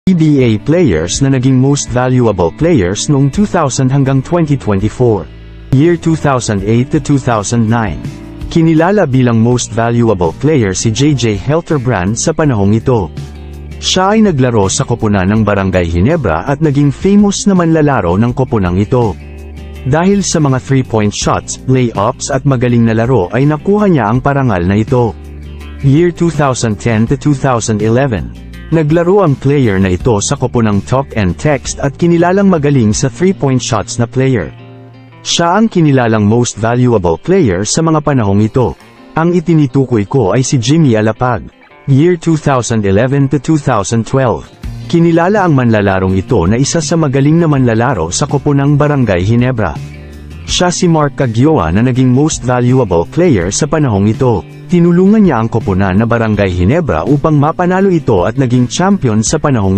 PBA players na naging most valuable players noong 2000 hanggang 2024. Year 2008 to 2009. Kinilala bilang most valuable player si JJ Helterbrand sa panahong ito. Siya ay naglaro sa koponan ng Barangay Ginebra at naging famous na manlalaro ng koponang ito. Dahil sa mga 3-point shots, layups at magaling na laro ay nakuha niya ang parangal na ito. Year 2010 to 2011. Naglaro ang player na ito sa koponang Talk and Text at kinilalang magaling sa 3-point shots na player. Siya ang kinilalang most valuable player sa mga panahong ito. Ang itinitukoy ko ay si Jimmy Alapag. Year 2011 to 2012. Kinilala ang manlalarong ito na isa sa magaling na manlalaro sa koponang Barangay Ginebra. Siya si Mark Cagioa na naging most valuable player sa panahong ito. Tinulungan niya ang koponan na Barangay Ginebra upang mapanalo ito at naging champion sa panahong ito.